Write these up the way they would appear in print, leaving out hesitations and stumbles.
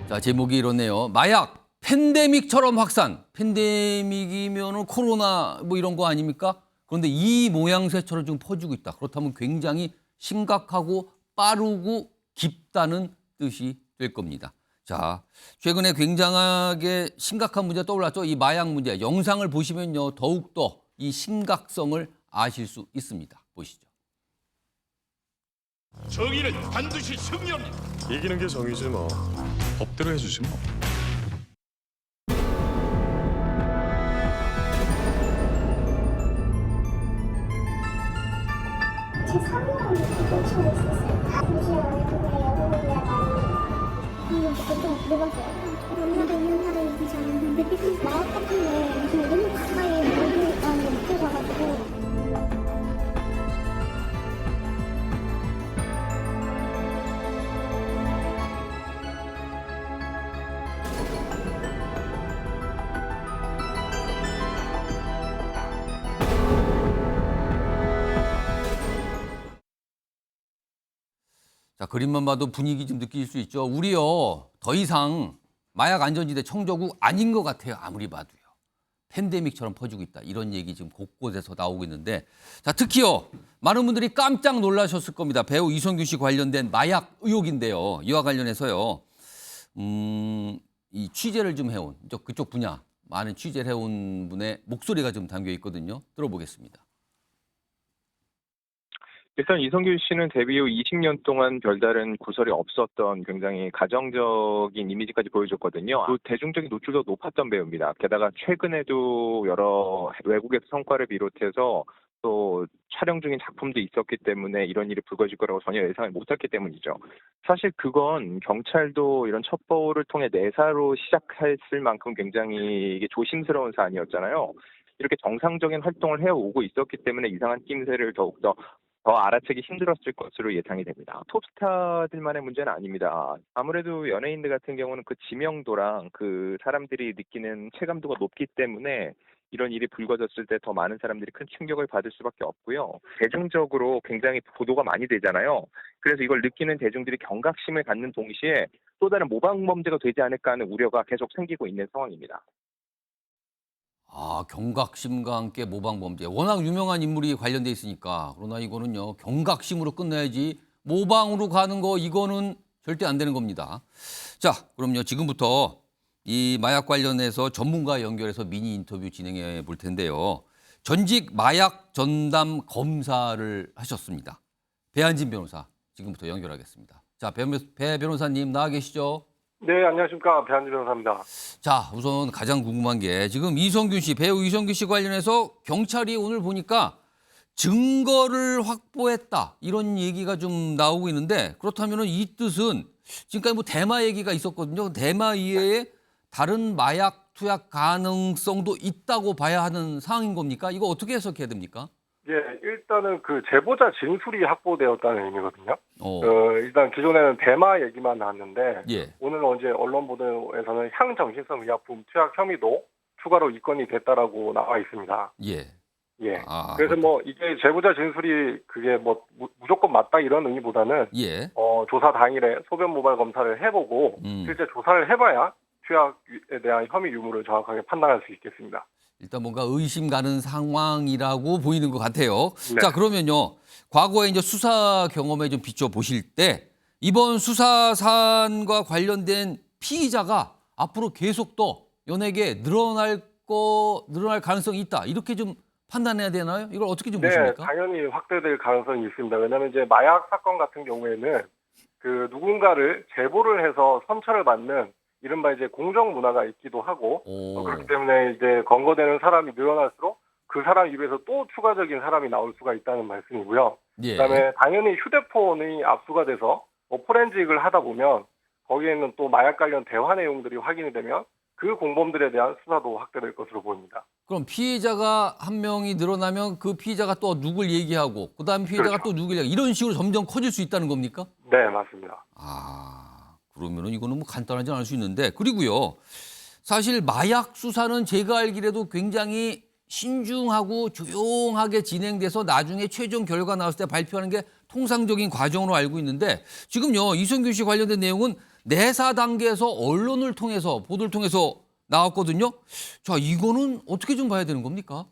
자, 제목이 이렇네요. 마약 팬데믹처럼 확산. 팬데믹이면은 코로나 뭐 이런 거 아닙니까? 그런데 이 모양새처럼 좀 퍼지고 있다. 그렇다면 굉장히 심각하고 빠르고 깊다는 뜻이 될 겁니다. 자, 최근에 굉장하게 심각한 문제가 떠올랐죠. 이 마약 문제. 영상을 보시면요. 더욱더 이 심각성을 아실 수 있습니다. 보시죠. 정의는 반드시 승리합니다. 이기는 게 정이지 뭐. 법대로 해주지 뭐. 제 3년을 놓치고 있었어요. 잠시만요. 그게 여러분이랑 좀 늙었어요. 만나도 있는 사람이 되지 않았는데 마약 같은 게 요즘 너무 가까이 모두 있다는 게 느껴져가지고 자, 그림만 봐도 분위기 좀 느낄 수 있죠. 우리요, 더 이상 마약 안전지대 청조국 아닌 것 같아요. 아무리 봐도요. 팬데믹처럼 퍼지고 있다. 이런 얘기 지금 곳곳에서 나오고 있는데, 자, 특히요, 많은 분들이 깜짝 놀라셨을 겁니다. 배우 이성균 씨 관련된 마약 의혹인데요. 이와 관련해서요, 이 취재를 좀 해온, 그쪽 분야, 많은 취재를 해온 분의 목소리가 좀 담겨 있거든요. 들어보겠습니다. 일단 이성균 씨는 데뷔 후 20년 동안 별다른 구설이 없었던 굉장히 가정적인 이미지까지 보여줬거든요. 또 대중적인 노출도 높았던 배우입니다. 게다가 최근에도 여러 외국에서 성과를 비롯해서 또 촬영 중인 작품도 있었기 때문에 이런 일이 불거질 거라고 전혀 예상을 못했기 때문이죠. 사실 그건 경찰도 이런 첩보를 통해 내사로 시작했을 만큼 굉장히 이게 조심스러운 사안이었잖아요. 이렇게 정상적인 활동을 해오고 있었기 때문에 이상한 낌새를 더욱더 알아채기 힘들었을 것으로 예상이 됩니다. 톱스타들만의 문제는 아닙니다. 아무래도 연예인들 같은 경우는 그 지명도랑 그 사람들이 느끼는 체감도가 높기 때문에 이런 일이 불거졌을 때 더 많은 사람들이 큰 충격을 받을 수밖에 없고요. 대중적으로 굉장히 보도가 많이 되잖아요. 그래서 이걸 느끼는 대중들이 경각심을 갖는 동시에 또 다른 모방범죄가 되지 않을까 하는 우려가 계속 생기고 있는 상황입니다. 아, 경각심과 함께 모방범죄. 워낙 유명한 인물이 관련돼 있으니까. 그러나 이거는요, 경각심으로 끝내야지 모방으로 가는 거 이거는 절대 안 되는 겁니다. 자, 그럼요, 지금부터 이 마약 관련해서 전문가 연결해서 미니 인터뷰 진행해 볼 텐데요. 전직 마약 전담 검사를 하셨습니다. 배한진 변호사, 지금부터 연결하겠습니다. 자, 배 변호사님 나와 계시죠? 네, 안녕하십니까. 배한진 변호사입니다. 자, 우선 가장 궁금한 게 지금 이성균 씨, 배우 이성균 씨 관련해서 경찰이 오늘 보니까 증거를 확보했다. 이런 얘기가 좀 나오고 있는데 그렇다면 이 뜻은 지금까지 뭐 대마 얘기가 있었거든요. 대마 이외에 다른 마약 투약 가능성도 있다고 봐야 하는 상황인 겁니까? 이거 어떻게 해석해야 됩니까? 예, 일단은 그 제보자 진술이 확보되었다는 의미거든요. 어, 일단 기존에는 대마 얘기만 나왔는데 예. 오늘 어제 언론 보도에서는 향정신성 의약품 투약 혐의도 추가로 입건이 됐다라고 나와 있습니다. 예. 예. 아, 그래서 뭐 이게 제보자 진술이 그게 뭐 무조건 맞다 이런 의미보다는 예. 조사 당일에 소변 모발 검사를 해보고 실제 조사를 해봐야 투약에 대한 혐의 유무를 정확하게 판단할 수 있겠습니다. 일단 뭔가 의심 가는 상황이라고 보이는 것 같아요. 네. 자, 그러면요. 과거에 이제 수사 경험에 좀 비춰 보실 때 이번 수사 사안과 관련된 피의자가 앞으로 계속 더 연예계에 늘어날 가능성이 있다. 이렇게 좀 판단해야 되나요? 이걸 어떻게 좀 네, 보십니까? 당연히 확대될 가능성이 있습니다. 왜냐하면 이제 마약 사건 같은 경우에는 그 누군가를 제보를 해서 선처를 받는 이른바 이제 공정 문화가 있기도 하고 그렇기 때문에 이제 검거되는 사람이 늘어날수록 그 사람 입에서 또 추가적인 사람이 나올 수가 있다는 말씀이고요. 예. 그다음에 당연히 휴대폰이 압수가 돼서 뭐 포렌직을 하다 보면 거기에는 또 마약 관련 대화 내용들이 확인이 되면 그 공범들에 대한 수사도 확대될 것으로 보입니다. 그럼 피해자가 한 명이 늘어나면 그 피해자가 또 누굴 얘기하고 그다음 피해자가 그렇죠. 또 누굴 얘기하고 이런 식으로 점점 커질 수 있다는 겁니까? 네, 맞습니다. 아, 그러면은 이거는 뭐 간단하지 않을 수 있는데 그리고요. 사실 마약 수사는 제가 알기라도 굉장히 신중하고 조용하게 진행돼서 나중에 최종 결과 나왔을 때 발표하는 게 통상적인 과정으로 알고 있는데 지금요 이성균 씨 관련된 내용은 내사 단계에서 언론을 통해서 보도를 통해서 나왔거든요. 자, 이거는 어떻게 좀 봐야 되는 겁니까?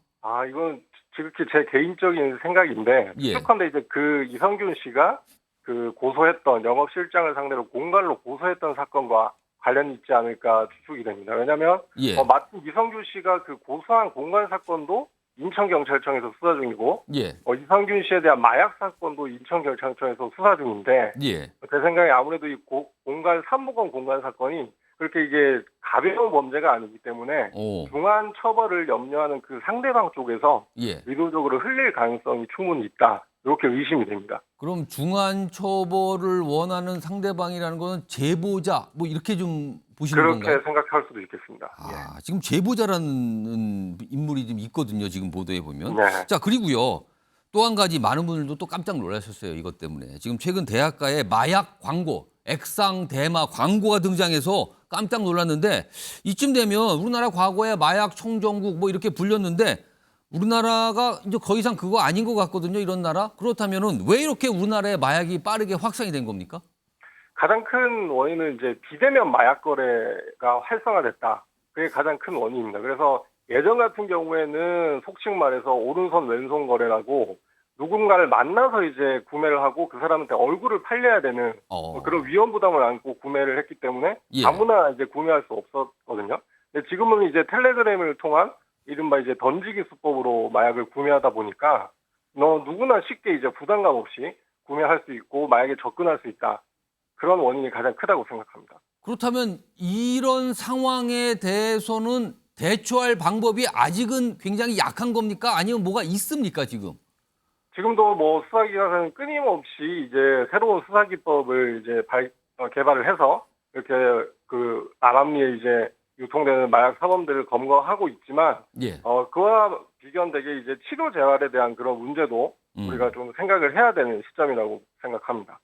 이건 지극히 제 개인적인 생각인데, 예. 추측컨대 이제 그 이성균 씨가 그 고소했던 영업실장을 상대로 공갈로 고소했던 사건과 관련이 있지 않을까 추측이 됩니다. 왜냐하면 예. 마침 이성균 씨가 그 고소한 공갈 사건도 인천경찰청에서 수사 중이고, 예. 이성균 씨에 대한 마약 사건도 인천경찰청에서 수사 중인데, 예. 제 생각에 아무래도 이 공갈 삼부건 공갈 사건이 그렇게 이게 가벼운 범죄가 아니기 때문에 오. 중한 처벌을 염려하는 그 상대방 쪽에서 예. 의도적으로 흘릴 가능성이 충분히 있다. 이렇게 의심이 됩니다. 그럼 중한 처벌을 원하는 상대방이라는 거는 제보자 뭐 이렇게 좀 보시는 그렇게 건가요? 생각할 수도 있겠습니다. 지금 제보자라는 인물이 좀 있거든요. 지금 보도에 보면. 네. 자, 그리고요. 또 한 가지 많은 분들도 또 깜짝 놀라셨어요. 이것 때문에. 지금 최근 대학가에 마약 광고, 액상 대마 광고가 등장해서 깜짝 놀랐는데 이쯤 되면 우리나라 과거에 마약 청정국 뭐 이렇게 불렸는데 우리나라가 이제 더 이상 그거 아닌 것 같거든요. 이런 나라. 그렇다면은 왜 이렇게 우리나라의 마약이 빠르게 확산이 된 겁니까? 가장 큰 원인은 이제 비대면 마약 거래가 활성화됐다. 그게 가장 큰 원인입니다. 그래서 예전 같은 경우에는 속칭 말해서 오른손 왼손 거래라고 누군가를 만나서 이제 구매를 하고 그 사람한테 얼굴을 팔려야 되는 그런 위험 부담을 안고 구매를 했기 때문에 예. 아무나 이제 구매할 수 없었거든요. 근데 지금은 이제 텔레그램을 통한 이른바 이제 던지기 수법으로 마약을 구매하다 보니까 누구나 쉽게 이제 부담감 없이 구매할 수 있고 마약에 접근할 수 있다. 그런 원인이 가장 크다고 생각합니다. 그렇다면 이런 상황에 대해서는 대처할 방법이 아직은 굉장히 약한 겁니까? 아니면 뭐가 있습니까, 지금? 지금도 뭐 수사기관은 끊임없이 이제 새로운 수사기법을 이제 개발을 해서 이렇게 그 나람리에 이제 유통되는 마약 사범들을 검거하고 있지만, 예. 그와 비견되게 이제 치료 재활에 대한 그런 문제도 우리가 좀 생각을 해야 되는 시점이라고 생각합니다.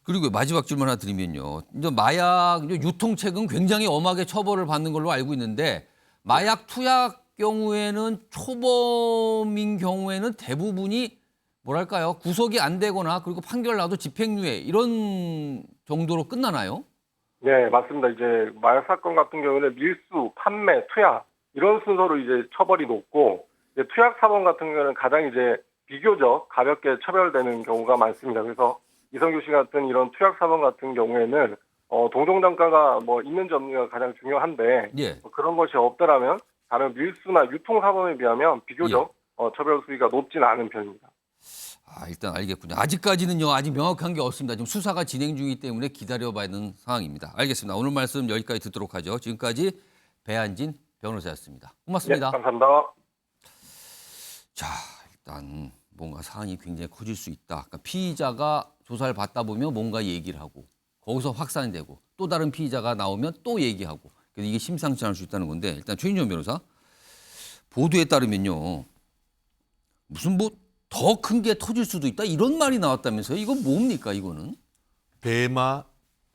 그리고 마지막 질문 하나 드리면요. 이제 마약 유통책은 굉장히 엄하게 처벌을 받는 걸로 알고 있는데 마약 투약 경우에는 초범인 경우에는 대부분이 뭐랄까요? 구속이 안 되거나 그리고 판결 나도 집행유예 이런 정도로 끝나나요? 네, 맞습니다. 이제 마약 사건 같은 경우는 밀수, 판매, 투약 이런 순서로 이제 처벌이 높고 이제 투약 사범 같은 경우는 가장 이제 비교적 가볍게 처벌되는 경우가 많습니다. 그래서 이성규 씨 같은 이런 투약 사범 같은 경우에는 동종단가가 뭐 있는지 없는지가 가장 중요한데 예. 그런 것이 없더라면 다른 밀수나 유통 사범에 비하면 비교적 처벌 수위가 높지는 않은 편입니다. 일단 알겠군요. 아직까지는요. 아직 명확한 게 없습니다. 지금 수사가 진행 중이기 때문에 기다려봐야 하는 상황입니다. 알겠습니다. 오늘 말씀 여기까지 듣도록 하죠. 지금까지 배한진 변호사였습니다. 고맙습니다. 네, 감사합니다. 자, 일단 뭔가 사안이 굉장히 커질 수 있다. 그러니까 피의자가 조사를 받다 보면 뭔가 얘기를 하고 거기서 확산이 되고 또 다른 피의자가 나오면 또 얘기하고 그래서 이게 심상치 않을 수 있다는 건데 일단 최인정 변호사 보도에 따르면요. 무슨 뭐 더 큰 게 터질 수도 있다 이런 말이 나왔다면서요. 이건 뭡니까 이거는? 대마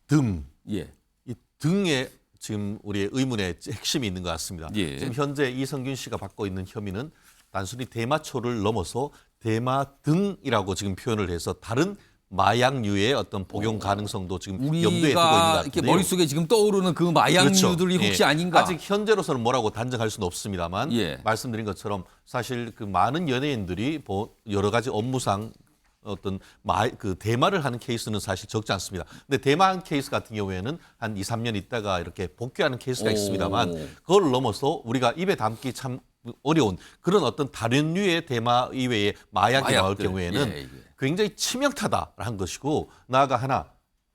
등. 예. 이 등에 지금 우리의 의문의 핵심이 있는 것 같습니다. 예. 지금 현재 이성균 씨가 받고 있는 혐의는 단순히 대마초를 넘어서 대마 등이라고 지금 표현을 해서 다른 마약류의 어떤 복용 가능성도 지금 염두에 두고 있는 것 같은데요. 이렇게 머릿속에 지금 떠오르는 그 마약류들이 그렇죠. 혹시 예. 아닌가? 아직 현재로서는 뭐라고 단정할 수는 없습니다만 예. 말씀드린 것처럼 사실 그 많은 연예인들이 여러 가지 업무상 어떤 그 대마를 하는 케이스는 사실 적지 않습니다. 근데 대마 케이스 같은 경우에는 한 2, 3년 있다가 이렇게 복귀하는 케이스가 있습니다만 그걸 넘어서 우리가 입에 담기 참 어려운 그런 어떤 다른 류의 대마 이외의 마약이 나올 경우에는 굉장히 치명타다라는 것이고 나아가 하나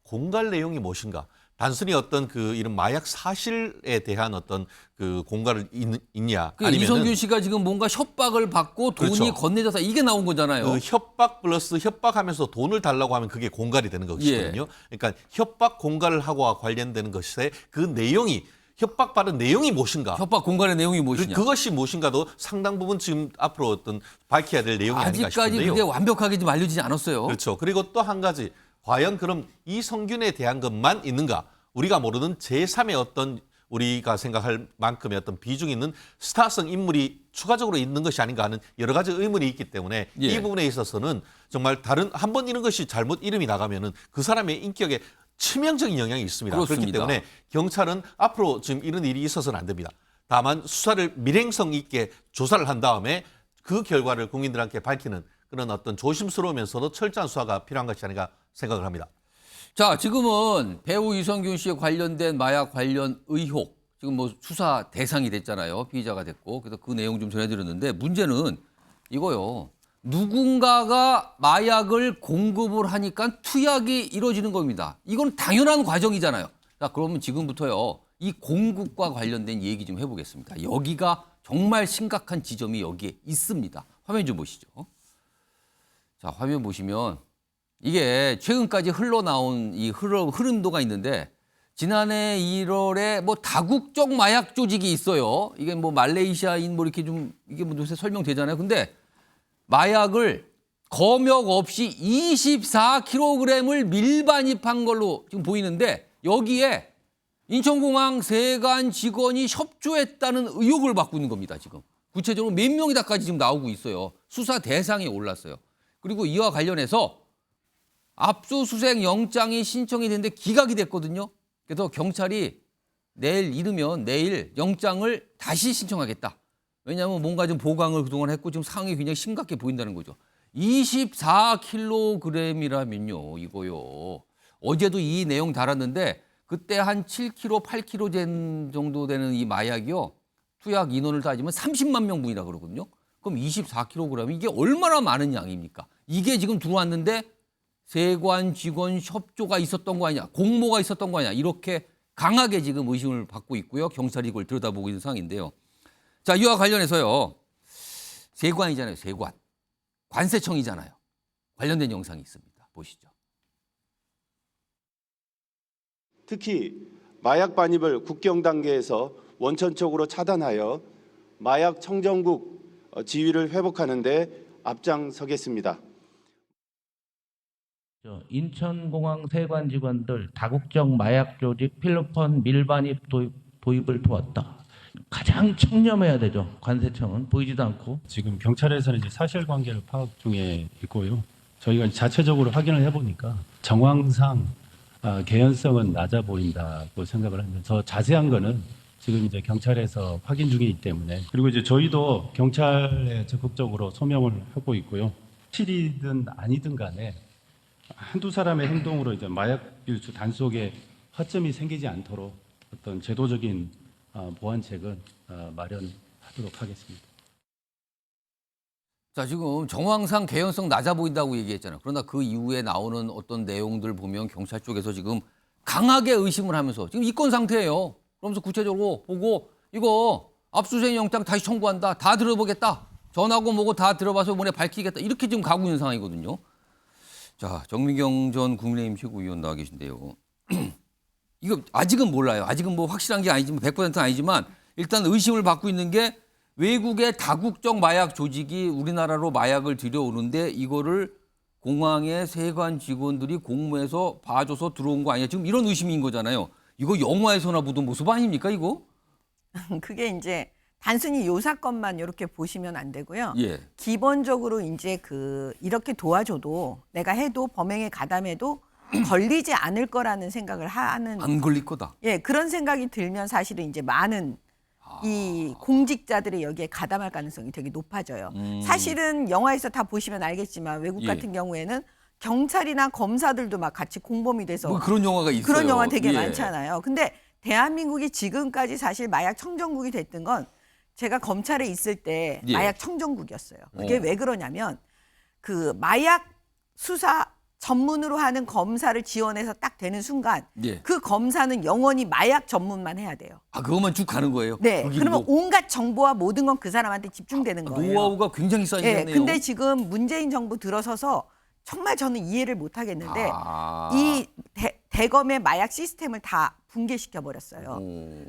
공갈 내용이 무엇인가 단순히 어떤 그 이런 마약 사실에 대한 어떤 그 공갈을 있냐 아니면은 이성균 씨가 지금 뭔가 협박을 받고 돈이 그렇죠. 건네져서 이게 나온 거잖아요. 그 협박 플러스 협박하면서 돈을 달라고 하면 그게 공갈이 되는 것이거든요. 그러니까 협박 공갈을 하고 관련되는 것에 그 내용이 협박받은 내용이 무엇인가? 협박 공갈의 내용이 무엇이냐? 그것이 무엇인가도 상당 부분 지금 앞으로 어떤 밝혀야 될 내용이 아닌가 싶은데요. 아직까지 그게 완벽하게 좀 알려지지 않았어요. 그렇죠. 그리고 또 한 가지 과연 그럼 이성균에 대한 것만 있는가? 우리가 모르는 제3의 어떤 우리가 생각할 만큼의 어떤 비중이 있는 스타성 인물이 추가적으로 있는 것이 아닌가 하는 여러 가지 의문이 있기 때문에 이 부분에 있어서는 정말 다른 한 번 이런 것이 잘못 이름이 나가면은 그 사람의 인격에 치명적인 영향이 있습니다. 그렇기 그렇습니다. 때문에 경찰은 앞으로 지금 이런 일이 있어서는 안 됩니다. 다만 수사를 밀행성 있게 조사를 한 다음에 그 결과를 국민들한테 밝히는 그런 어떤 조심스러우면서도 철저한 수사가 필요한 것이 아닌가 생각을 합니다. 자, 지금은 배우 이성균 씨에 관련된 마약 관련 의혹 지금 뭐 수사 대상이 됐잖아요. 피의자가 됐고. 그래서 그 내용 좀 전해드렸는데 문제는 이거요. 누군가가 마약을 공급을 하니까 투약이 이루어지는 겁니다. 이건 당연한 과정이잖아요. 자, 그러면 지금부터요. 이 공급과 관련된 얘기 좀 해보겠습니다. 여기가 정말 심각한 지점이 여기에 있습니다. 화면 좀 보시죠. 자, 화면 보시면 이게 최근까지 흘러나온 이 흐름도가 있는데 지난해 1월에 뭐 다국적 마약 조직이 있어요. 이게 뭐 말레이시아인 뭐 이렇게 좀 이게 뭐 요새 설명되잖아요. 근데 마약을 검역 없이 24kg을 밀반입한 걸로 지금 보이는데 여기에 인천공항 세관 직원이 협조했다는 의혹을 받고 있는 겁니다. 지금 구체적으로 몇 명이다까지 지금 나오고 있어요. 수사 대상에 올랐어요. 그리고 이와 관련해서 압수수색 영장이 신청이 됐는데 기각이 됐거든요. 그래서 경찰이 내일 이르면 내일 영장을 다시 신청하겠다. 왜냐하면 뭔가 좀 보강을 그동안 했고 지금 상황이 굉장히 심각해 보인다는 거죠. 24kg이라면요. 이거요. 어제도 이 내용 달았는데 그때 한 7kg, 8kg 정도 되는 이 마약이요. 투약 인원을 따지면 30만 명분이라 그러거든요. 그럼 24kg 이게 얼마나 많은 양입니까? 이게 지금 들어왔는데 세관 직원 협조가 있었던 거 아니냐, 공모가 있었던 거 아니냐 이렇게 강하게 지금 의심을 받고 있고요. 경찰이 이걸 들여다보고 있는 상황인데요. 자, 이와 관련해서요. 세관이잖아요. 세관. 관세청이잖아요. 관련된 영상이 있습니다. 보시죠. 특히 마약 반입을 국경 단계에서 원천적으로 차단하여 마약 청정국 지위를 회복하는 데 앞장서겠습니다. 인천공항 세관 직원들 다국적 마약 조직 필로폰 밀반입 도입을 도왔다. 가장 청렴해야 되죠. 관세청은 보이지도 않고. 지금 경찰에서는 이제 사실관계를 파악 중에 있고요. 저희가 자체적으로 확인을 해보니까 정황상 개연성은 낮아 보인다고 생각을 하면 더 자세한 거는 지금 이제 경찰에서 확인 중이기 때문에 그리고 이제 저희도 경찰에 적극적으로 소명을 하고 있고요. 실이든 아니든 간에 한두 사람의 행동으로 이제 마약 유출 단속에 허점이 생기지 않도록 어떤 제도적인 보완책은 마련하도록 하겠습니다. 자, 지금 정황상 개연성 낮아 보인다고 얘기했잖아요. 그러나 그 이후에 나오는 어떤 내용들 보면 경찰 쪽에서 지금 강하게 의심을 하면서 지금 입건 상태예요. 그러면서 구체적으로 보고 이거 압수수색 영장 다시 청구한다. 다 들어보겠다. 전하고 뭐고 다 들어봐서 이번에 밝히겠다. 이렇게 지금 가고 있는 상황이거든요. 자, 정미경 전 국민의힘 최고위원 나와 계신데요. 이거 아직은 몰라요. 아직은 뭐 확실한 게 아니지만 100%는 아니지만 일단 의심을 받고 있는 게 외국의 다국적 마약 조직이 우리나라로 마약을 들여오는데 이거를 공항의 세관 직원들이 공모해서 봐줘서 들어온 거 아니야. 지금 이런 의심인 거잖아요. 이거 영화에서나 보던 모습 아닙니까 이거? 그게 이제 단순히 요 사건만 이렇게 보시면 안 되고요. 예. 기본적으로 이제 이렇게 도와줘도 내가 해도 범행에 가담해도 걸리지 않을 거라는 생각을 하는. 안 걸릴 거다. 예, 그런 생각이 들면 사실은 이제 많은 이 공직자들이 여기에 가담할 가능성이 되게 높아져요. 사실은 영화에서 다 보시면 알겠지만 외국 예. 같은 경우에는 경찰이나 검사들도 막 같이 공범이 돼서 뭐 그런 영화가 있어요. 그런 영화 되게 예. 많잖아요. 근데 대한민국이 지금까지 사실 마약 청정국이 됐던 건 제가 검찰에 있을 때 예. 마약 청정국이었어요. 그게 어. 왜 그러냐면 그 마약 수사 전문으로 하는 검사를 지원해서 딱 되는 순간 예. 그 검사는 영원히 마약 전문만 해야 돼요. 아, 그것만 쭉 가는 거예요? 네. 그 길로? 그러면 온갖 정보와 모든 건 그 사람한테 집중되는 거예요. 노하우가 굉장히 쌓이겠네요. 네. 근데 지금 문재인 정부 들어서서 정말 저는 이해를 못 하겠는데 이 대검의 마약 시스템을 다 붕괴시켜 버렸어요.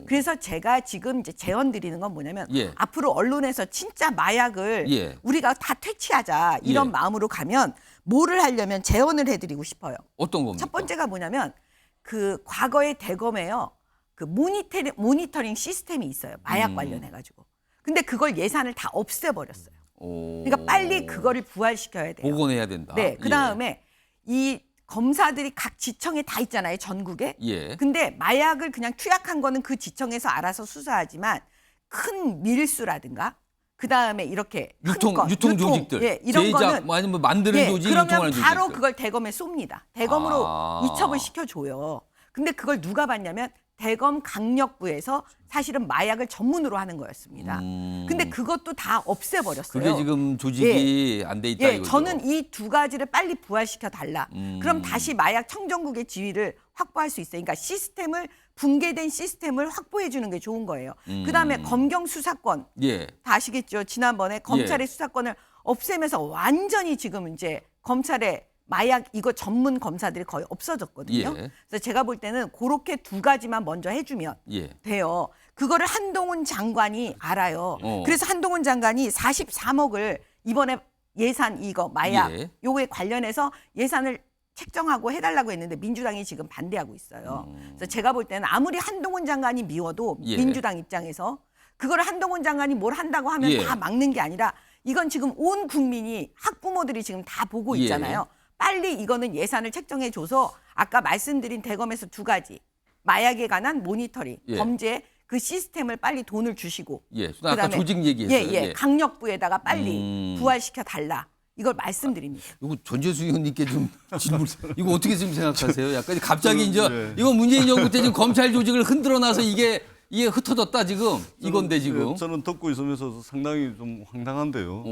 그래서 제가 지금 이제 제언 드리는 건 뭐냐면 예. 앞으로 언론에서 진짜 마약을 예. 우리가 다 퇴치하자 이런 예. 마음으로 가면 뭐를 하려면 제언을 해드리고 싶어요. 어떤 겁니까? 첫 번째가 뭐냐면 그 과거의 대검에요. 그 모니터링 시스템이 있어요. 마약 관련해 가지고. 근데 그걸 예산을 다 없애버렸어요. 그러니까 빨리 그거를 부활시켜야 돼요. 복원해야 된다. 네, 그 다음에 이 검사들이 각 지청에 다 있잖아요, 전국에. 예. 근데 마약을 그냥 투약한 거는 그 지청에서 알아서 수사하지만 큰 밀수라든가 그다음에 이렇게 유통 조직들, 예, 이런 제작, 거는 아니면 뭐 만드는 예, 조직, 그러면 유통하는 바로 조직들. 그걸 대검에 쏩니다. 대검으로 이첩을 시켜줘요. 근데 그걸 누가 봤냐면 대검 강력부에서 사실은 마약을 전문으로 하는 거였습니다. 근데 그것도 다 없애버렸어요. 그게 지금 조직이 안 돼 있다 예, 이거죠. 저는 이 두 가지를 빨리 부활시켜 달라. 그럼 다시 마약 청정국의 지위를 확보할 수 있어요. 그러니까 시스템을 붕괴된 시스템을 확보해 주는 게 좋은 거예요. 그다음에 검경 수사권 예. 다 아시겠죠? 지난번에 검찰의 수사권을 없애면서 완전히 지금 이제 검찰의 마약 이거 전문 검사들이 거의 없어졌거든요. 예. 그래서 제가 볼 때는 그렇게 두 가지만 먼저 해주면 예. 돼요. 그거를 한동훈 장관이 알아요. 어. 그래서 한동훈 장관이 43억을 이번에 예산 이거 마약 예. 요거에 관련해서 예산을 책정하고 해달라고 했는데 민주당이 지금 반대하고 있어요. 그래서 제가 볼 때는 아무리 한동훈 장관이 미워도 예. 민주당 입장에서 그걸 한동훈 장관이 뭘 한다고 하면 예. 다 막는 게 아니라 이건 지금 온 국민이 학부모들이 지금 다 보고 예. 있잖아요. 빨리 이거는 예산을 책정해 줘서 아까 말씀드린 대검에서 두 가지 마약에 관한 모니터링, 예. 범죄 그 시스템을 빨리 돈을 주시고 예. 아까 조직 얘기했어요. 예. 강력부에다가 빨리 부활시켜 달라. 이걸 말씀드립니다. 이거 전재수 의원님께 좀 질문. 이거 어떻게 좀 생각하세요? 약간 갑자기 이제 이거 문재인 정부 때 지금 검찰 조직을 흔들어놔서 이게 흩어졌다 지금 이건데 지금. 저는 듣고 있으면서 상당히 좀 황당한데요.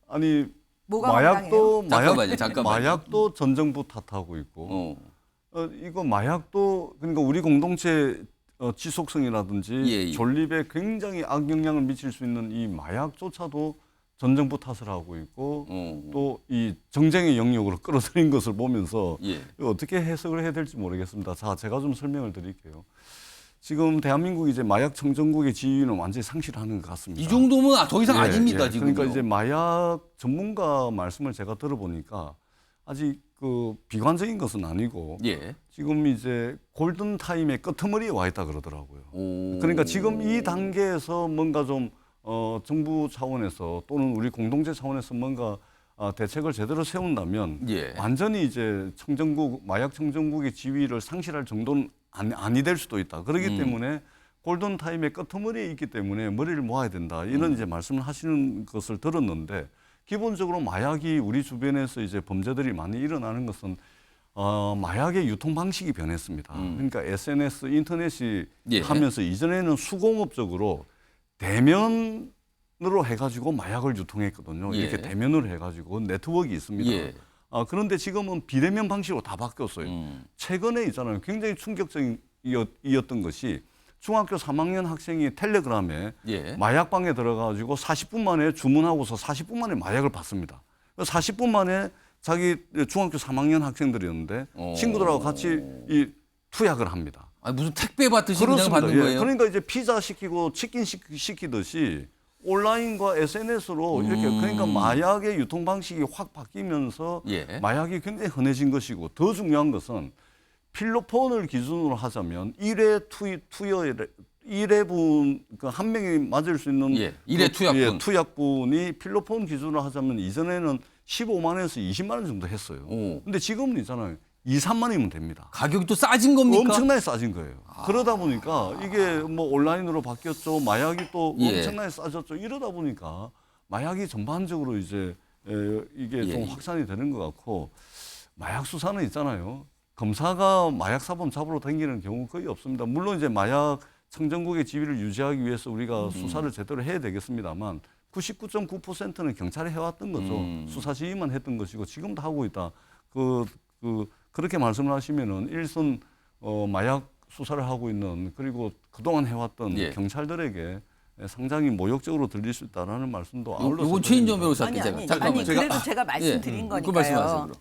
아니 뭐가 마약도 잠깐만요. 마약도 전 정부 탓하고 있고 이거 마약도 그러니까 우리 공동체 지속성이라든지 예. 존립에 굉장히 악영향을 미칠 수 있는 이 마약조차도 전 정부 탓을 하고 있고 또 이 정쟁의 영역으로 끌어들인 것을 보면서 예. 이거 어떻게 해석을 해야 될지 모르겠습니다. 자, 제가 좀 설명을 드릴게요. 지금 대한민국이 이제 마약 청정국의 지위는 완전히 상실하는 것 같습니다. 이 정도면 더 이상 아닙니다 지금. 그러니까 이제 마약 전문가 말씀을 제가 들어보니까 아직 그 비관적인 것은 아니고 예. 지금 이제 골든 타임의 끄트머리에 와 있다 그러더라고요. 그러니까 지금 이 단계에서 뭔가 좀 정부 차원에서 또는 우리 공동체 차원에서 뭔가 대책을 제대로 세운다면 예. 완전히 이제 청정국 마약 청정국의 지위를 상실할 정도는 아니 될 수도 있다. 그렇기 때문에 골든 타임의 끄트머리에 있기 때문에 머리를 모아야 된다. 이런 이제 말씀을 하시는 것을 들었는데 기본적으로 마약이 우리 주변에서 이제 범죄들이 많이 일어나는 것은 마약의 유통 방식이 변했습니다. 그러니까 SNS, 인터넷이 예. 하면서 이전에는 수공업적으로 대면으로 해가지고 마약을 유통했거든요. 예. 이렇게 대면으로 해가지고 네트워크가 있습니다. 예. 그런데 지금은 비대면 방식으로 다 바뀌었어요. 최근에 있잖아요. 굉장히 충격적이었던 것이 중학교 3학년 학생이 텔레그램에 예. 마약방에 들어가지고 40분 만에 주문하고서 40분 만에 마약을 받습니다. 40분 만에 자기 중학교 3학년 학생들이었는데 친구들하고 같이 이 투약을 합니다. 아니, 무슨 택배 받듯이 그렇습니다. 그냥 받는 예. 거예요? 그러니까 이제 피자 시키고 치킨 시키듯이 온라인과 SNS로 이렇게 그러니까 마약의 유통 방식이 확 바뀌면서 예. 마약이 굉장히 흔해진 것이고 더 중요한 것은 필로폰을 기준으로 하자면 1회분 그 한 명이 맞을 수 있는 예. 1회 투약분. 예, 투약분이 필로폰 기준으로 하자면 이전에는 15만 원에서 20만 원 정도 했어요. 근데 지금은 있잖아요. 2, 3만 원이면 됩니다. 가격이 또 싸진 겁니까? 엄청나게 싸진 거예요. 그러다 보니까 이게 뭐 온라인으로 바뀌었죠. 마약이 또 예. 엄청나게 싸졌죠. 이러다 보니까 마약이 전반적으로 이제 이게 좀 예. 확산이 되는 것 같고 마약 수사는 있잖아요. 검사가 마약 사범 잡으러 다니는 경우 거의 없습니다. 물론 이제 마약 청정국의 지위를 유지하기 위해서 우리가 수사를 제대로 해야 되겠습니다만 99.9%는 경찰이 해왔던 거죠. 수사 지휘만 했던 것이고 지금도 하고 있다. 그렇게 말씀을 하시면은 일선 마약 수사를 하고 있는 그리고 그동안 해왔던 예. 경찰들에게 상당히 모욕적으로 들릴 수 있다라는 말씀도 아울러서 이건 최인정 변호사께 아니, 제가 아니 그래도 제가 말씀드린 그 말씀하세요. 거니까요. 그럼.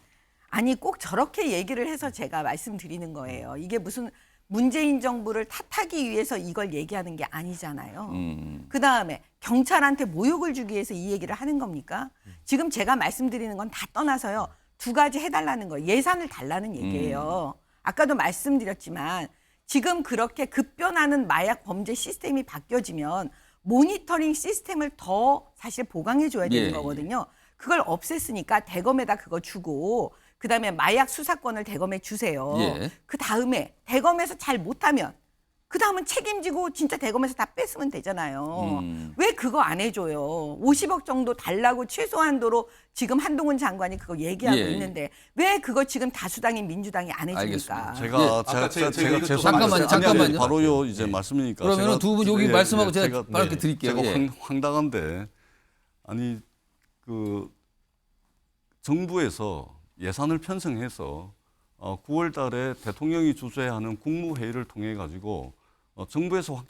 아니 꼭 저렇게 얘기를 해서 제가 말씀드리는 거예요. 이게 무슨 문재인 정부를 탓하기 위해서 이걸 얘기하는 게 아니잖아요. 그다음에 경찰한테 모욕을 주기 위해서 이 얘기를 하는 겁니까? 지금 제가 말씀드리는 건 다 떠나서요. 두 가지 해달라는 거예요. 예산을 달라는 얘기예요. 아까도 말씀드렸지만 지금 그렇게 급변하는 마약 범죄 시스템이 바뀌어지면 모니터링 시스템을 더 사실 보강해 줘야 되는 예, 거거든요. 그걸 없앴으니까 대검에다 그거 주고 그다음에 마약 수사권을 대검에 주세요. 예. 그 다음에 대검에서 잘 못하면 그 다음은 책임지고 진짜 대검에서 다 뺐으면 되잖아요. 왜 그거 안 해줘요? 50억 정도 달라고 최소한도로 지금 한동훈 장관이 그거 얘기하고 예. 있는데 왜 그거 지금 다수당인 민주당이 안 해줍니까? 알겠습니다. 제가 아까 제가 이거 좀 잠깐만요. 바로요 이제 말씀이니까. 그러면 두 분 여기 말씀하고 제가 바로 이렇게 드릴게요. 제가 예. 황당한데 아니 그 정부에서 예산을 편성해서 9월 달에 대통령이 주재하는 국무회의를 통해 가지고 정부에서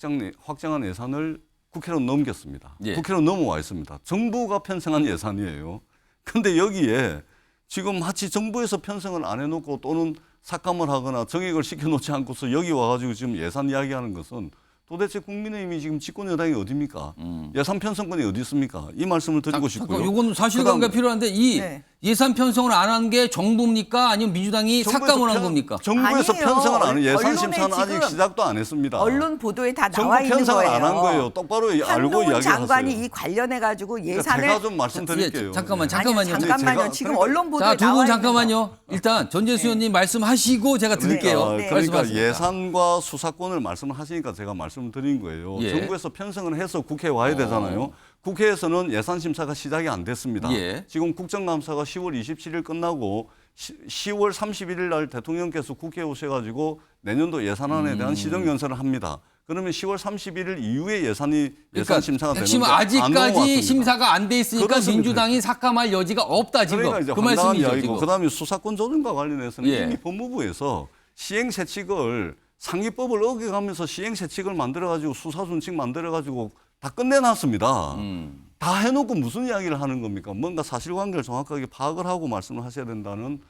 확정한 예산을 국회로 넘겼습니다. 예. 국회로 넘어와 있습니다. 정부가 편성한 예산이에요. 근데 여기에 지금 마치 정부에서 편성을 안 해놓고 또는 삭감을 하거나 정액을 시켜놓지 않고서 여기 와가지고 지금 예산 이야기하는 것은 도대체 국민의힘이 지금 집권 여당이 어디입니까? 예산 편성권이 어디 있습니까? 이 말씀을 드리고 싶고요. 이건 사실관계가 필요한데 이 네. 예산 편성을 안 한 게 정부입니까? 아니면 민주당이 삭감을 한 겁니까? 정부에서 아니에요. 편성을 안 해요. 예산 언론에 심사는 아직 지금 시작도 안 했습니다. 언론 보도에 다 정부 나와 있는 편성을 거예요. 안 한 거예요. 똑바로 알고 한동훈 이야기하세요. 장관이 이 관련해 가지고 예산을 제가 좀 말씀드릴게요. 예, 잠깐만요. 아니요, 잠깐만요. 제가- 지금 언론 보도에 자, 두 나와 분 있는 잠깐만요. 일단 전재수 의원님 말씀하시고 제가 드릴게요. 그러니까 말씀하십니다. 예산과 수사권을 말씀을 하시니까 제가 말씀을 드린 거예요. 예. 정부에서 편성을 해서 국회에 와야 되잖아요. 국회에서는 예산 심사가 시작이 안 됐습니다. 예. 지금 국정감사가 10월 27일 끝나고 10월 31일 날 대통령께서 국회에 오셔가지고 내년도 예산안에 대한 시정연설을 합니다. 그러면 10월 31일 이후에 예산 심사가 되는데 핵심은 안 아직까지 넘어왔습니다. 심사가 안 돼 있으니까 그렇습니다. 민주당이 삭감할 여지가 없다 지금. 그러니까 이제 그 황당한 말씀이죠 이야기고 지금. 그다음에 수사권 조정과 관련해서는 예. 이미 법무부에서 시행세칙을 상위법을 어겨가면서 시행세칙을 만들어가지고 수사순칙 만들어가지고 다 끝내놨습니다. 다 해놓고 무슨 이야기를 하는 겁니까? 뭔가 사실관계를 정확하게 파악을 하고 말씀을 하셔야 된다는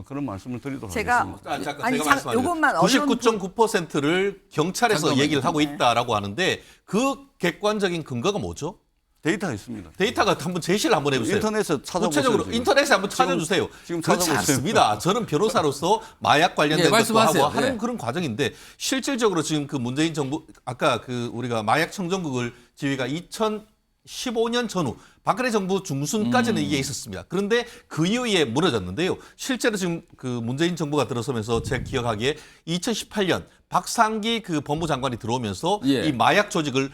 그런 말씀을 드리도록 제가 하겠습니다. 잠깐 아니, 제가 말씀하죠. 요것만 언론 99.9%를 경찰에서 잠깐만요. 얘기를 하고 있다라고 하는데 그 객관적인 근거가 뭐죠? 데이터가 있습니다. 데이터가 한번 제시를 한번 해보세요. 인터넷에 찾아보세요. 구체적으로 지금. 인터넷에 한번 찾아주세요. 지금 그렇지 찾아보세요. 않습니다. 저는 변호사로서 마약 관련된 예, 것도 말씀하세요. 하고 하는 예. 그런 과정인데 실질적으로 지금 그 문재인 정부 아까 그 우리가 마약 청정국을 지휘가 2015년 전후 박근혜 정부 중순까지는 이게 있었습니다. 그런데 그 이후에 무너졌는데요. 실제로 지금 그 문재인 정부가 들어서면서 제가 기억하기에 2018년 박상기 그 법무부 장관이 들어오면서 예. 이 마약 조직을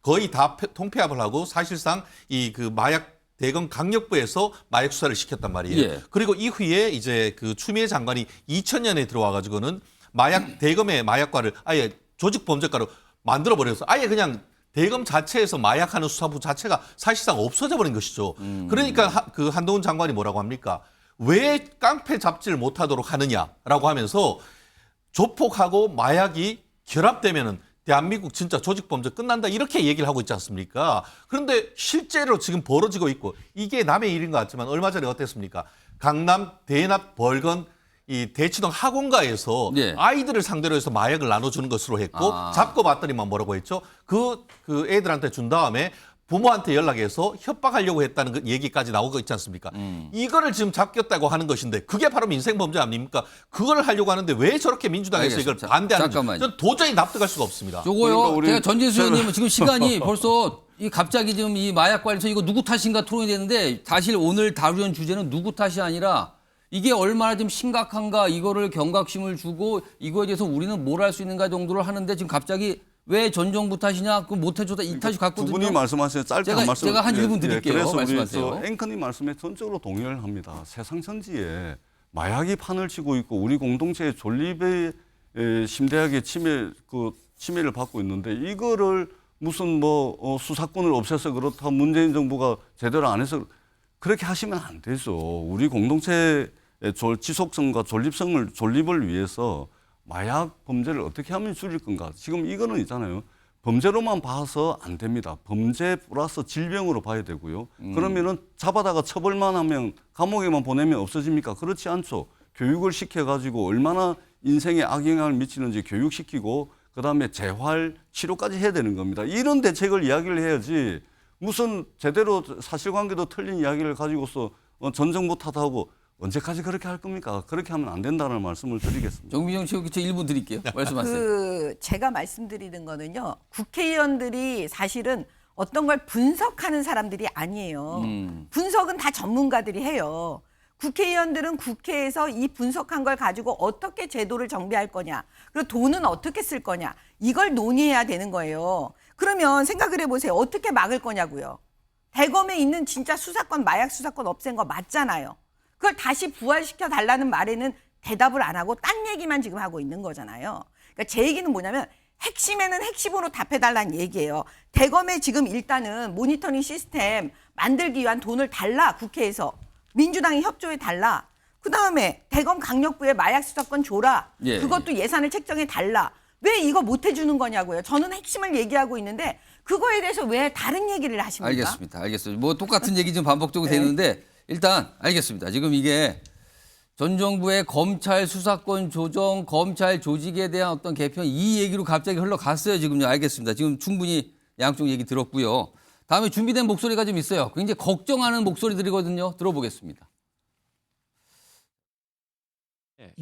거의 다 통폐합을 하고 사실상 이 그 마약 대검 강력부에서 마약 수사를 시켰단 말이에요. 예. 그리고 이후에 이제 그 추미애 장관이 2000년에 들어와 가지고는 마약 대검의 마약과를 아예 조직 범죄과로 만들어 버려서 아예 그냥 대검 자체에서 마약하는 수사부 자체가 사실상 없어져 버린 것이죠. 그러니까 그 한동훈 장관이 뭐라고 합니까? 왜 깡패 잡지를 못하도록 하느냐라고 하면서 조폭하고 마약이 결합되면은 대한민국 진짜 조직범죄 끝난다 이렇게 얘기를 하고 있지 않습니까? 그런데 실제로 지금 벌어지고 있고 이게 남의 일인 것 같지만 얼마 전에 어땠습니까? 강남 대납 벌건 이 대치동 학원가에서 예. 아이들을 상대로 해서 마약을 나눠주는 것으로 했고 잡고 봤더니만 뭐라고 했죠? 그 애들한테 준 다음에 부모한테 연락해서 협박하려고 했다는 그 얘기까지 나오고 있지 않습니까? 이거를 지금 잡겠다고 하는 것인데 그게 바로 민생범죄 아닙니까? 그걸 하려고 하는데 왜 저렇게 민주당에서 알겠습니다. 이걸 반대하는지 잠깐만요. 저는 도저히 납득할 수가 없습니다. 요거요. 그러니까 우리 제가 전재수 의원님은 지금 시간이 벌써 이 갑자기 지금 이 마약 관련해서 이거 누구 탓인가 토론이 되는데 사실 오늘 다루는 주제는 누구 탓이 아니라 이게 얼마나 좀 심각한가 이거를 경각심을 주고 이거에 대해서 우리는 뭘 할 수 있는가 정도를 하는데 지금 갑자기 왜 전 정부 탓이냐 그거 못 해줬다 이 탓이 같거든요. 두 분이 말씀하신 짧게 한 말씀 제가 한 1분 드릴게요. 그래서 말씀하세요. 우리 저 앵커님 말씀에 전적으로 동의를 합니다. 세상 천지에 마약이 판을 치고 있고 우리 공동체의 존립에 심대하게 침해를 받고 있는데 이거를 무슨 수사권을 없애서 그렇다 문재인 정부가 제대로 안 해서 그렇게 하시면 안 되죠. 우리 공동체의 지속성과 존립을 위해서 마약 범죄를 어떻게 하면 줄일 건가. 지금 이거는 있잖아요. 범죄로만 봐서 안 됩니다. 범죄 플러스 질병으로 봐야 되고요. 그러면은 잡아다가 처벌만 하면 감옥에만 보내면 없어집니까? 그렇지 않죠. 교육을 시켜가지고 얼마나 인생에 악영향을 미치는지 교육시키고 그다음에 재활 치료까지 해야 되는 겁니다. 이런 대책을 이야기를 해야지 무슨 제대로 사실관계도 틀린 이야기를 가지고서 전 정부 탓하고 언제까지 그렇게 할 겁니까? 그렇게 하면 안 된다는 말씀을 드리겠습니다. 정미정 최고기체 1분 드릴게요. 말씀하세요. 제가 말씀드리는 거는요. 국회의원들이 사실은 어떤 걸 분석하는 사람들이 아니에요. 분석은 다 전문가들이 해요. 국회의원들은 국회에서 이 분석한 걸 가지고 어떻게 제도를 정비할 거냐, 그리고 돈은 어떻게 쓸 거냐, 이걸 논의해야 되는 거예요. 그러면 생각을 해보세요. 어떻게 막을 거냐고요. 대검에 있는 진짜 수사권, 마약 수사권 없앤 거 맞잖아요. 그걸 다시 부활시켜 달라는 말에는 대답을 안 하고 딴 얘기만 지금 하고 있는 거잖아요. 그러니까 제 얘기는 뭐냐면 핵심에는 핵심으로 답해달라는 얘기예요. 대검에 지금 일단은 모니터링 시스템 만들기 위한 돈을 달라, 국회에서. 민주당이 협조해 달라. 그다음에 대검 강력부에 마약 수사권 줘라. 예, 그것도 예산을 책정해 달라. 왜 이거 못 해주는 거냐고요. 저는 핵심을 얘기하고 있는데 그거에 대해서 왜 다른 얘기를 하십니까? 알겠습니다. 뭐 똑같은 얘기 좀 반복적으로 되는데 일단 알겠습니다. 지금 이게 전 정부의 검찰 수사권 조정, 검찰 조직에 대한 어떤 개편 이 얘기로 갑자기 흘러갔어요. 지금요. 알겠습니다. 지금 충분히 양쪽 얘기 들었고요. 다음에 준비된 목소리가 좀 있어요. 굉장히 걱정하는 목소리들이거든요. 들어보겠습니다.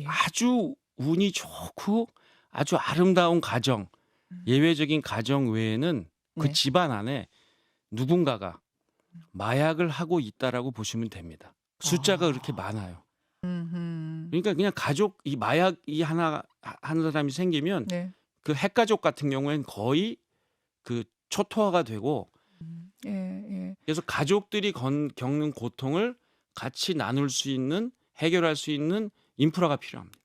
아주 운이 좋고 아주 아름다운 가정, 예외적인 가정 외에는 그 네. 집안 안에 누군가가 마약을 하고 있다라고 보시면 됩니다. 숫자가 그렇게 많아요. 그러니까 그냥 가족 이 마약이 하나 한 사람이 생기면 네. 그 핵가족 같은 경우에는 거의 그 초토화가 되고 예. 그래서 가족들이 겪는 고통을 같이 나눌 수 있는 해결할 수 있는 인프라가 필요합니다.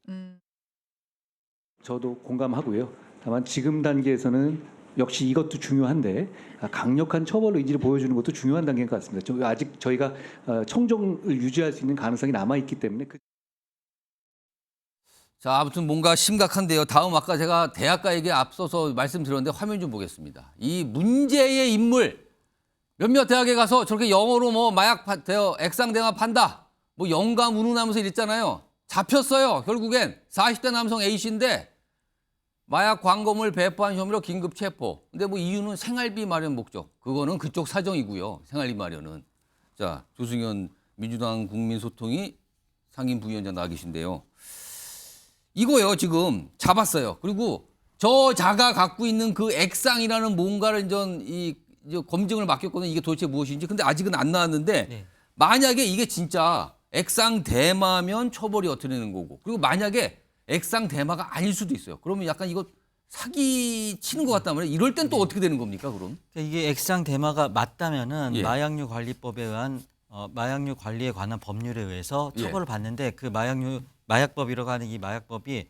저도 공감하고요. 다만 지금 단계에서는 역시 이것도 중요한데 강력한 처벌 의지를 보여주는 것도 중요한 단계인 것 같습니다. 아직 저희가 청정을 유지할 수 있는 가능성이 남아 있기 때문에. 자, 아무튼 뭔가 심각한데요. 다음 아까 제가 대학가에게 앞서서 말씀드렸는데 화면 좀 보겠습니다. 이 문제의 인물 몇몇 대학에 가서 저렇게 영어로 뭐 마약 액상대마 판다, 뭐 영감 운운하면서 이랬잖아요. 잡혔어요. 결국엔 40대 남성 A씨인데 마약 광고물 배포한 혐의로 긴급 체포. 근데 뭐 이유는 생활비 마련 목적. 그거는 그쪽 사정이고요. 생활비 마련은. 자, 조승현 민주당 국민소통이 상임 부위원장 나와 계신데요. 이거요, 지금 잡았어요. 그리고 저 자가 갖고 있는 그 액상이라는 뭔가를 이제 검증을 맡겼거든요. 이게 도대체 무엇인지. 근데 아직은 안 나왔는데 만약에 이게 진짜 액상 대마면 처벌이 어떻게 되는 거고. 그리고 만약에 액상 대마가 아닐 수도 있어요. 그러면 약간 이거 사기 치는 것 같단 말이에요. 이럴 땐 또 어떻게 되는 겁니까, 그럼? 이게 액상 대마가 맞다면은 예. 마약류 관리법에 의한 마약류 관리에 관한 법률에 의해서 처벌을 받는데 그 마약법이라고 하는 이 마약법이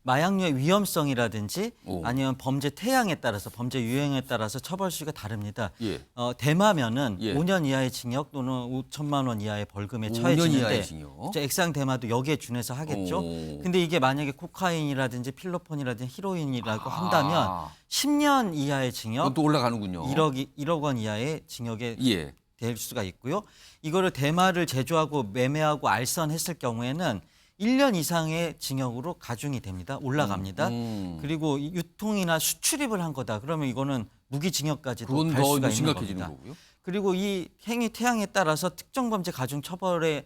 마약류의 위험성이라든지 아니면 범죄 태양에 따라서 범죄 유형에 따라서 처벌 수위가 다릅니다. 예. 대마면은 예. 5년 이하의 징역 또는 5천만 원 이하의 벌금에 5년 처해지는데 이하의 징역. 액상 대마도 여기에 준해서 하겠죠. 근데 이게 만약에 코카인이라든지 필로폰이라든지 히로인이라고 한다면 10년 이하의 징역, 또 올라가는군요. 1억 원 이하의 징역에 예. 될 수가 있고요. 이거를 대마를 제조하고 매매하고 알선했을 경우에는 1년 이상의 징역으로 가중이 됩니다. 올라갑니다. 그리고 유통이나 수출입을 한 거다. 그러면 이거는 무기징역까지도 그건 갈 더 수가 있는 심각해지는 겁니다. 거고요. 그리고 이 행위 태양에 따라서 특정범죄 가중 처벌에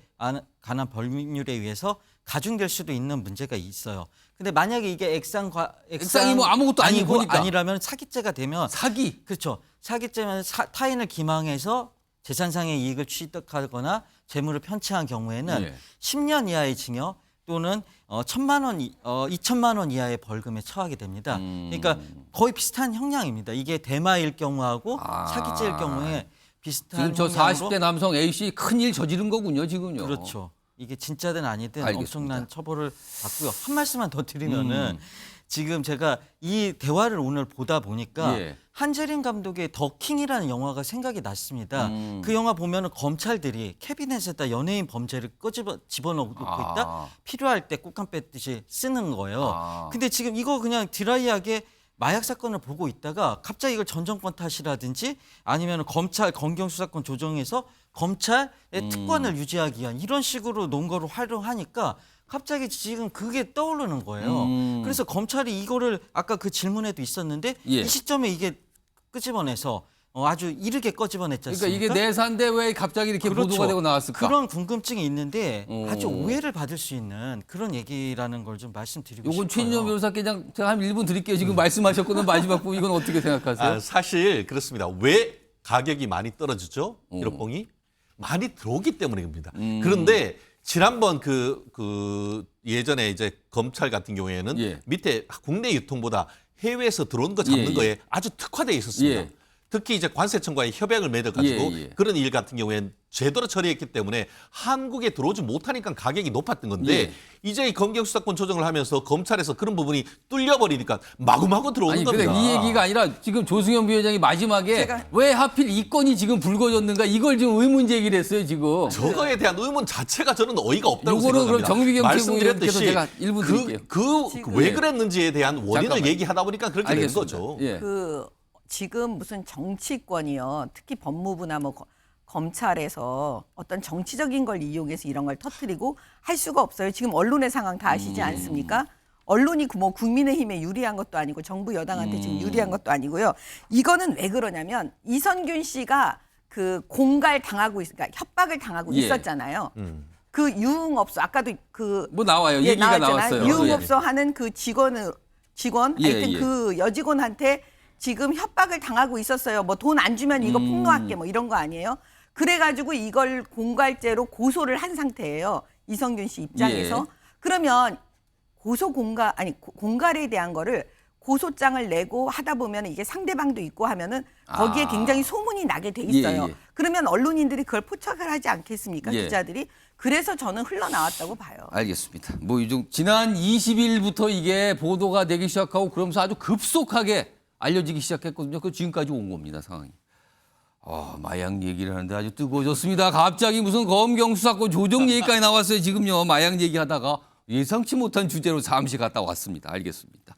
관한 법률에 의해서 가중될 수도 있는 문제가 있어요. 근데 만약에 이게 액상이 뭐 아무것도 아니고 아니라면 사기죄가 되면 사기. 그렇죠. 사기죄면 타인을 기망해서 재산상의 이익을 취득하거나 재물을 편취한 경우에는 10년 이하의 징역 또는 2천만 원 이하의 벌금에 처하게 됩니다. 그러니까 거의 비슷한 형량입니다. 이게 대마일 경우하고 사기죄일 경우에 비슷한 지금 저 형량으로 40대 남성 A씨 큰일 저지른 거군요, 지금요. 그렇죠. 이게 진짜든 아니든 알겠습니다. 엄청난 처벌을 받고요. 한 말씀만 더 드리면은 지금 제가 이 대화를 오늘 보다 보니까 한재림 감독의 더킹이라는 영화가 생각이 났습니다. 그 영화 보면은 검찰들이 캐비넷에다 연예인 범죄를 집어넣고 있다. 필요할 때 꾹감 뺐듯이 쓰는 거예요. 근데 지금 이거 그냥 드라이하게 마약 사건을 보고 있다가 갑자기 이걸 전 정권 탓이라든지 아니면 검찰 검경 수사권 조정해서 검찰의 특권을 유지하기 위한 이런 식으로 논거를 활용하니까 갑자기 지금 그게 떠오르는 거예요. 그래서 검찰이 이거를 아까 그 질문에도 있었는데 이 시점에 이게 끄집어내서 아주 이르게 꺼집어냈지 않습니까? 그러니까 이게 내사인데 왜 갑자기 이렇게 보도가 되고 나왔을까? 그런 궁금증이 있는데 아주 오해를 받을 수 있는 그런 얘기라는 걸 좀 말씀드리고 싶어요. 이건 최인영 변호사께 제가 한 1분 드릴게요. 지금 말씀하셨거든 마지막 부분 이건 어떻게 생각하세요? 사실 그렇습니다. 왜 가격이 많이 떨어지죠? 1호 봉이? 많이 들어오기 때문입니다. 그런데 지난번 예전에 이제 검찰 같은 경우에는 예. 밑에 국내 유통보다 해외에서 들어온 거 잡는 예, 예. 거에 아주 특화되어 있었습니다. 예. 특히 이제 관세청과의 협약을 맺어가지고 예, 예. 그런 일 같은 경우에는 제대로 처리했기 때문에 한국에 들어오지 못하니까 가격이 높았던 건데 예. 이제 이 검경수사권 조정을 하면서 검찰에서 그런 부분이 뚫려버리니까 마구마구 들어오는 아니 겁니다. 근데 이 얘기가 아니라 지금 조승현 부회장이 마지막에 왜 하필 이 건이 지금 불거졌는가 이걸 지금 의문 제기를 했어요 지금. 저거에 대한 의문 자체가 저는 어이가 없다고 요거는 생각합니다. 그럼 정비경 말씀드렸듯이 제가 1분 드릴게요. 왜 예. 그랬는지에 대한 원인을 잠깐만. 얘기하다 보니까 그렇게 된 알겠습니다. 거죠. 예. 지금 무슨 정치권이요. 특히 법무부나 뭐 검찰에서 어떤 정치적인 걸 이용해서 이런 걸 터뜨리고 할 수가 없어요. 지금 언론의 상황 다 아시지 않습니까? 언론이 뭐 국민의힘에 유리한 것도 아니고 정부 여당한테 지금 유리한 것도 아니고요. 이거는 왜 그러냐면 이성균 씨가 그 공갈 당하고 그러니까 협박을 당하고 예. 있었잖아요. 그 유흥업소 아까도 뭐 나와요. 얘기가 나왔어요. 유흥업소 하는 그 직원 예, 하여튼 예. 그 여직원한테 지금 협박을 당하고 있었어요. 뭐 돈 안 주면 이거 폭로할게 뭐 이런 거 아니에요? 그래가지고 이걸 공갈죄로 고소를 한 상태예요. 이성균 씨 입장에서. 예. 그러면 공갈에 대한 거를 고소장을 내고 하다 보면 이게 상대방도 있고 하면은 거기에 굉장히 소문이 나게 돼 있어요. 예, 예. 그러면 언론인들이 그걸 포착을 하지 않겠습니까? 예. 기자들이. 그래서 저는 흘러나왔다고 봐요. 알겠습니다. 뭐 요즘 지난 20일부터 이게 보도가 되기 시작하고 그러면서 아주 급속하게 알려지기 시작했거든요. 그 지금까지 온 겁니다, 상황이. 마약 얘기를 하는데 아주 뜨거워졌습니다. 갑자기 무슨 검경 수사권 조정 얘기까지 나왔어요. 지금요. 마약 얘기하다가 예상치 못한 주제로 잠시 갔다 왔습니다. 알겠습니다.